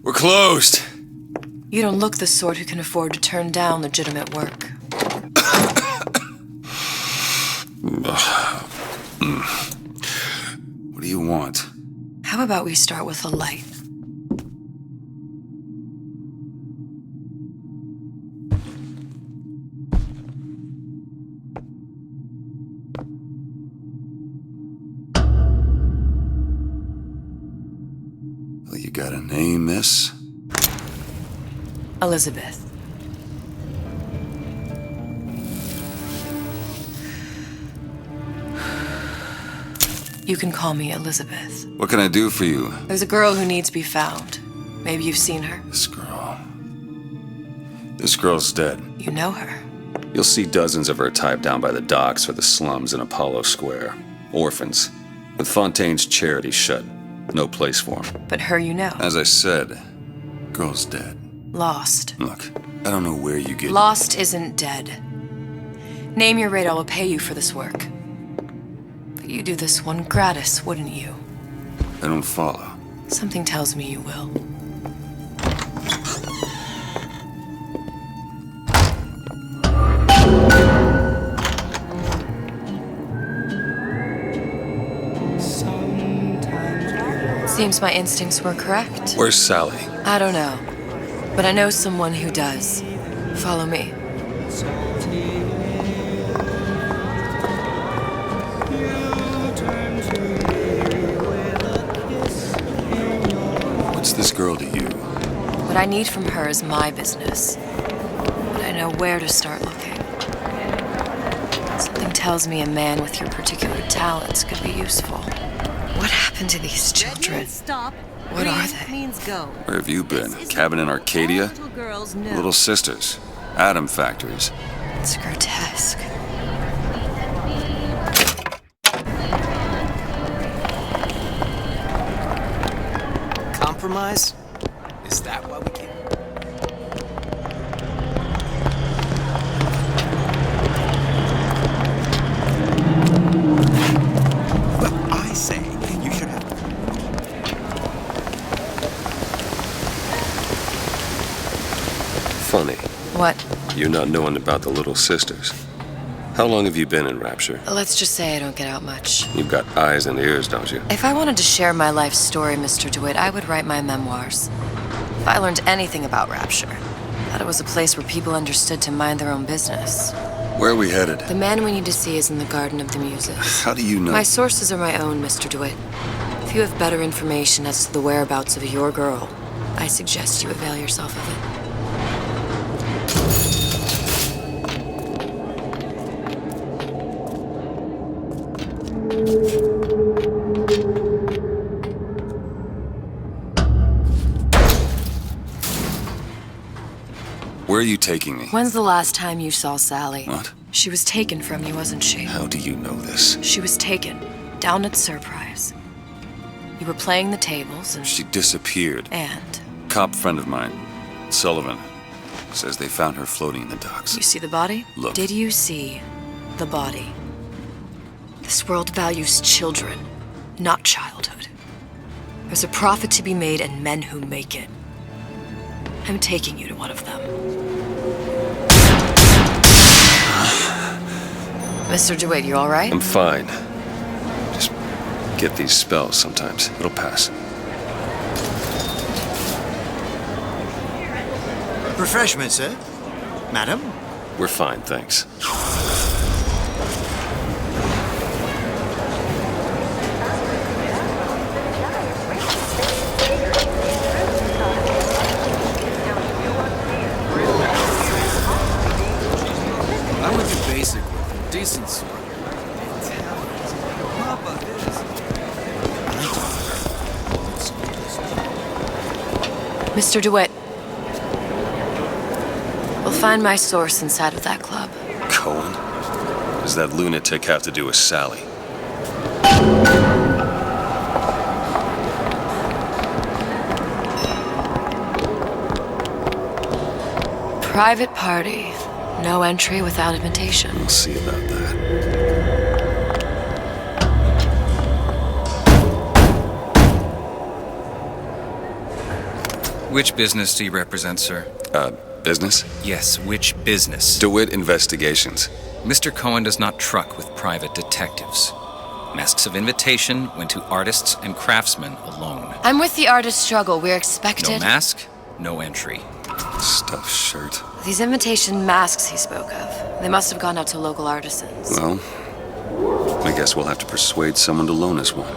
We're closed. You don't look the sort who can afford to turn down legitimate work. What do you want? How about we start with a light? Well, you got a name, miss? Elizabeth. You can call me Elizabeth. What can I do for you? There's a girl who needs to be found. Maybe you've seen her. This girl. This girl's dead. You know her. You'll see dozens of her tied down by the docks or the slums in Apollo Square. Orphans. With Fontaine's charity shut. No place for them. But her you know. As I said, girl's dead. Lost. Look, I don't know where you get... Lost isn't dead. Name your rate, I will pay you for this work. But you'd do this one gratis, wouldn't you? I don't follow. Something tells me you will. Seems my instincts were correct. Where's Sally? I don't know. But I know someone who does. Follow me. What's this girl to you? What I need from her is my business. But I know where to start looking. Something tells me a man with your particular talents could be useful. What happened to these children? Stop. What are Freeze they? means go. Where have you been? Cabin in Arcadia? Little girls know. Little sisters. Atom factories. It's grotesque. Compromise? Is that why we came? Well, I say you should have. Funny. What? You not knowing about the Little Sisters. How long have you been in Rapture? Let's just say I don't get out much. You've got eyes and ears, don't you? If I wanted to share my life story, Mr. DeWitt, I would write my memoirs. If I learned anything about Rapture, that it was a place where people understood to mind their own business. Where are we headed? The man we need to see is in the Garden of the Muses. How do you know? My sources are my own, Mr. DeWitt. If you have better information as to the whereabouts of your girl, I suggest you avail yourself of it. Where are you taking me? When's the last time you saw Sally? What? She was taken from you, wasn't she? How do you know this? She was taken, down at Surprise. You were playing the tables and... She disappeared. And? Cop friend of mine, Sullivan, says they found her floating in the docks. You see the body? Look. Did you see the body? This world values children, not childhood. There's a profit to be made and men who make it. I'm taking you to one of them. Mr. DeWitt, you all right? I'm fine. Just get these spells sometimes. It'll pass. Refreshment, sir? Madam? We're fine, thanks. I went to basic with decent sort. Mr. DeWitt. We'll find my source inside of that club. Cohen? What does that lunatic have to do with Sally? Private party. No entry without invitation. We'll see about that. Which business do you represent, sir? Business? Yes, which business? DeWitt Investigations. Mr. Cohen does not truck with private detectives. Masks of Invitation went to artists and craftsmen alone. I'm with the artist struggle. We're expected. No mask, no entry. Stuffed shirt. These invitation masks he spoke of. They must have gone out to local artisans. Well, I guess we'll have to persuade someone to loan us one.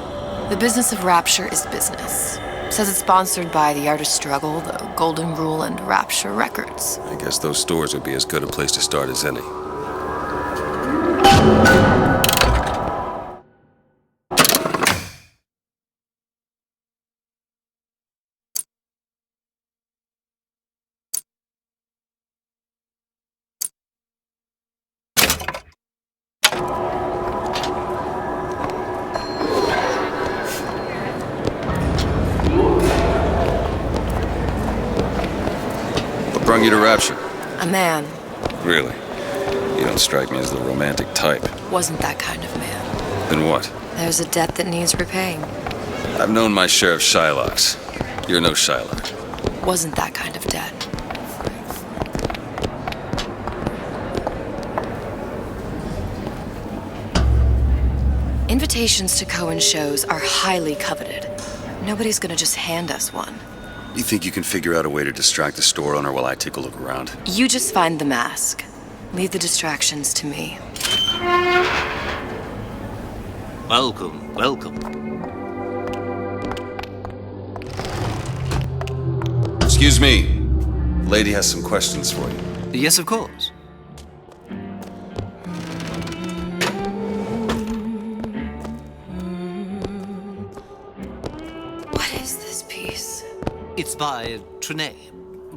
The business of Rapture is business. Says it's sponsored by the artist struggle, the Golden Rule, and Rapture Records. I guess those stores would be as good a place to start as any. What brought you to Rapture? A man. Really? You don't strike me as the romantic type. Wasn't that kind of man. Then what? There's a debt that needs repaying. I've known my share of Shylocks. You're no Shylock. Wasn't that kind of debt. Invitations to Cohen shows are highly coveted. Nobody's gonna just hand us one. You think you can figure out a way to distract the store owner while I take a look around? You just find the mask. Leave the distractions to me. Welcome, welcome. Excuse me. Lady has some questions for you. Yes, of course. What is this piece? It's by Trenet,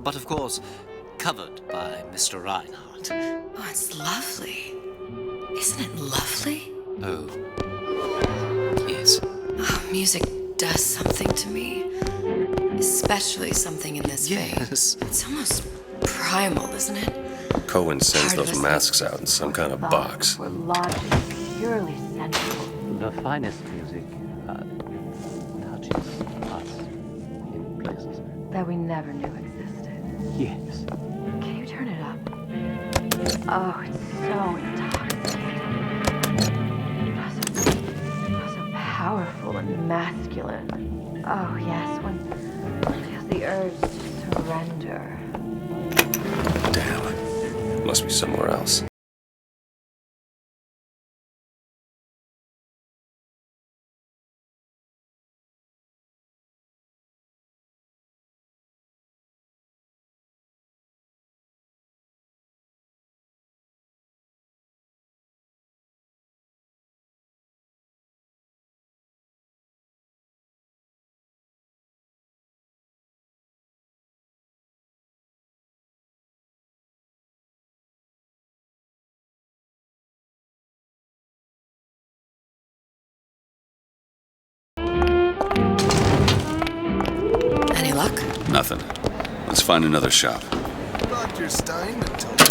but of course, covered by Mr. Reinhardt. Oh, it's lovely. Isn't it lovely? Oh, yes. Oh, music does something to me. Especially something in this vein. Yes. It's almost primal, isn't it? Cohen sends Part of those us masks out in some kind of box. Where logic purely sensual. The finest music, it touches us in places. That we never knew existed. Yes. Can you turn it up? Oh, it's so intoxicating. So powerful and masculine. Oh, yes, when feels the urge to surrender. Damn. Must be somewhere else. Any luck? Nothing. Let's find another shop. Dr. Steinman told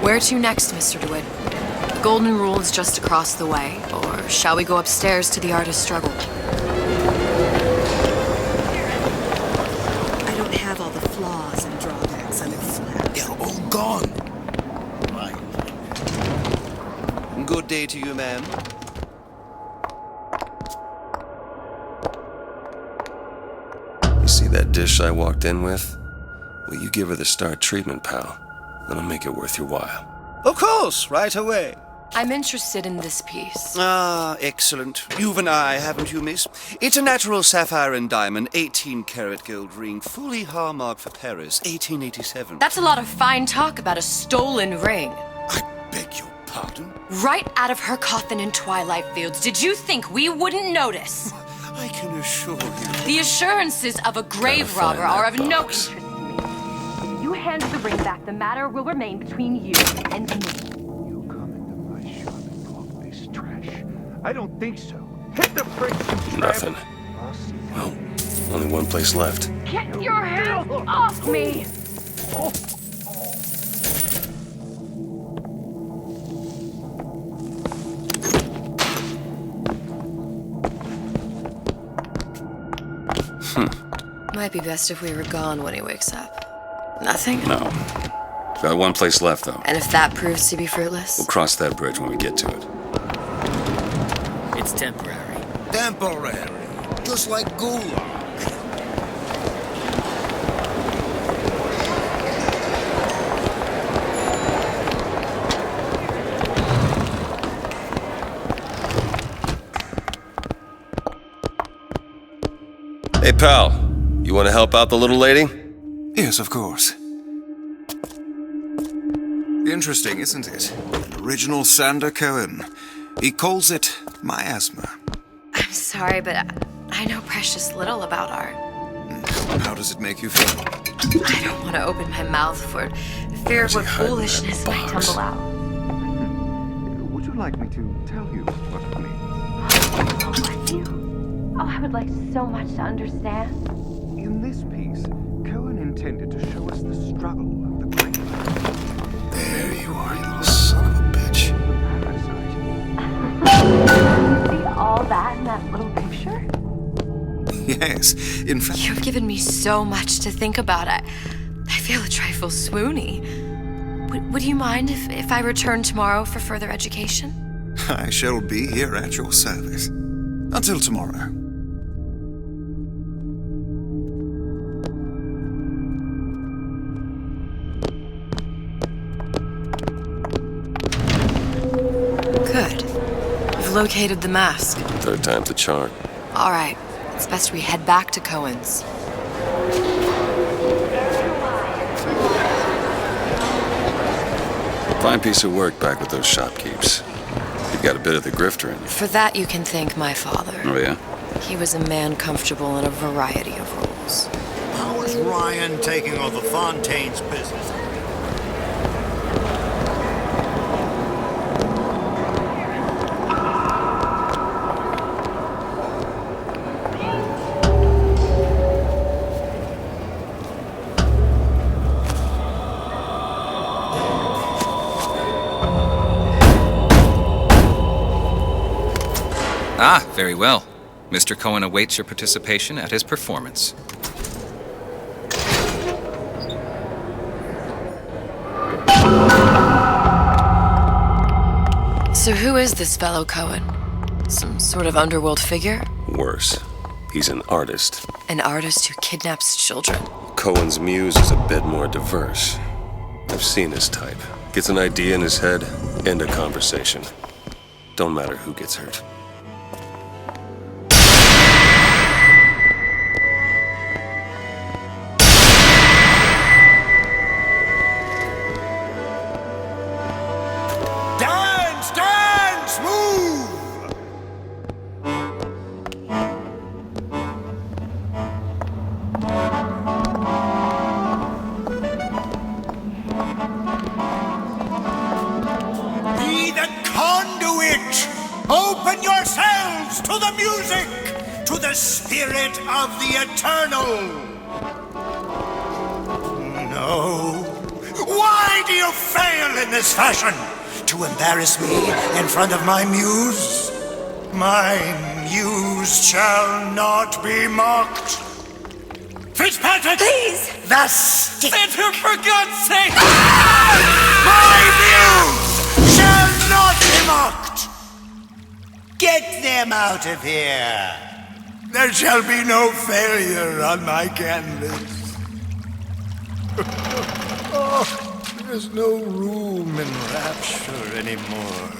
Where to next, Mr. DeWitt? The Golden Rule is just across the way. Or shall we go upstairs to the artist struggle? I don't have all the flaws and drawbacks on its slab. They're all gone. Right. Good day to you, ma'am. You see that dish I walked in with? Well, you give her the star treatment, pal. That'll make it worth your while. Of course, right away. I'm interested in this piece. Ah, excellent. You've an eye, haven't you, miss? It's a natural sapphire and diamond, 18-karat gold ring, fully hallmarked for Paris, 1887. That's a lot of fine talk about a stolen ring. I beg your pardon? Right out of her coffin in Twilight Fields. Did you think we wouldn't notice? I can assure you. The assurances of a grave Gotta find robber are that of no box. Interest to me. If you hand the ring back, the matter will remain between you and me. You come into my shop and talk this trash. I don't think so. Hit the brakes, you tramp. Nothing. I'll see. Well, only one place left. Get your hands off me! Might be best if we were gone when he wakes up. Nothing? No. Got one place left, though. And if that proves to be fruitless? We'll cross that bridge when we get to it. It's temporary. Temporary. Just like Gulag. Hey, pal. You want to help out the little lady? Yes, of course. Interesting, isn't it? Original Sander Cohen. He calls it miasma. I'm sorry, but I know precious little about art. How does it make you feel? I don't want to open my mouth for fear of what foolishness might tumble out. Would you like me to tell you what it means? Oh, bless you. Oh, I would like so much to understand. In this piece, Cohen intended to show us the struggle of the great. There you are, you little son of a bitch. You see all that in that little picture? Yes, in fact... You've given me so much to think about. I feel a trifle swoony. Would you mind if I return tomorrow for further education? I shall be here at your service. Until tomorrow. Good. You've located the mask. Third time's the charm. All right. It's best we head back to Cohen's. Fine piece of work back with those shopkeepers. You've got a bit of the grifter in you. For that, you can thank my father. Oh, yeah? He was a man comfortable in a variety of roles. How is Ryan taking over Fontaine's business? Ah, very well. Mr. Cohen awaits your participation at his performance. So who is this fellow Cohen? Some sort of underworld figure? Worse. He's an artist. An artist who kidnaps children? Cohen's muse is a bit more diverse. I've seen his type. Gets an idea in his head, end a conversation. Don't matter who gets hurt. Dance, move! Be the conduit! Open yourselves to the music, to the spirit of the eternal! No. Why do you fail in this fashion? To embarrass me in front of my muse? My muse shall not be mocked. Fitzpatrick! Please! The stick! Center, for God's sake! My muse shall not be mocked! Get them out of here! There shall be no failure on my canvas. There's no room in rapture anymore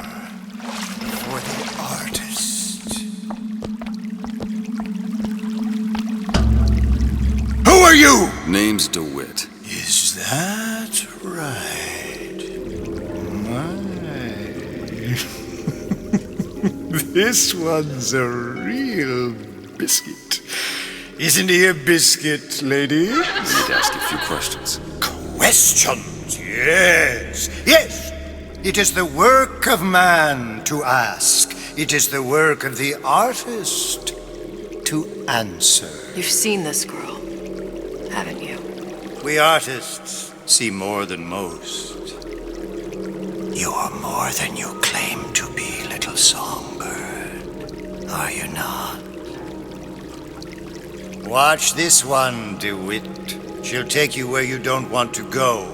for the artist. Who are you? Name's DeWitt. Is that right? My. This one's a real biscuit. Isn't he a biscuit, lady? I need to ask you a few questions. Questions? Yes. Yes. It is the work of man to ask. It is the work of the artist to answer. You've seen this girl, haven't you? We artists see more than most. You are more than you claim to be, little songbird. Are you not? Watch this one, DeWitt. She'll take you where you don't want to go.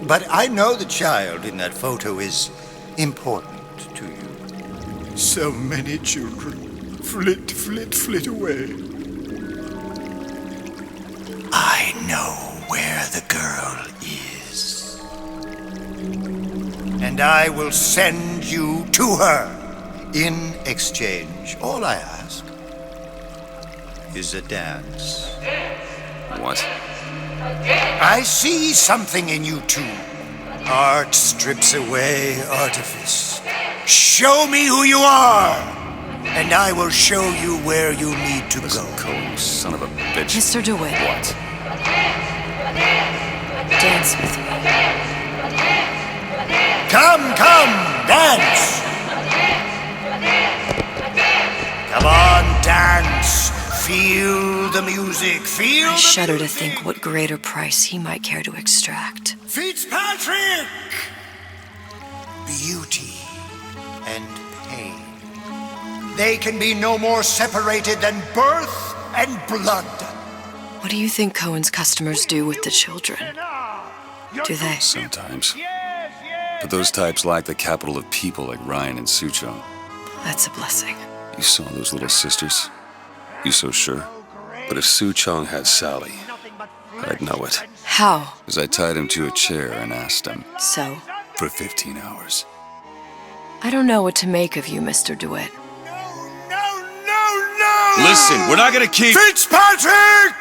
But I know the child in that photo is important to you. So many children flit, flit, flit away. I know where the girl is. And I will send you to her. In exchange, all I ask is a dance. What? I see something in you two. Art strips away artifice. Show me who you are, and I will show you where you need to Listen, go. Cohen, you son of a bitch. Mr. DeWitt. What? Dance with me. Come, dance! Come on, dance! Feel the music, feel I the shudder to music. think what greater price he might care to extract. Fitzpatrick! Beauty and pain. They can be no more separated than birth and blood. What do you think Cohen's customers do with the children? Do they? Sometimes. But those types lack the capital of people like Ryan and Suchong. That's a blessing. You saw those little sisters? You so sure? But if Suchong had Sally, I'd know it. How? As I tied him to a chair and asked him So? for 15 hours. I don't know what to make of you, Mr. DeWitt. No! Listen, we're not gonna keep... Fitzpatrick!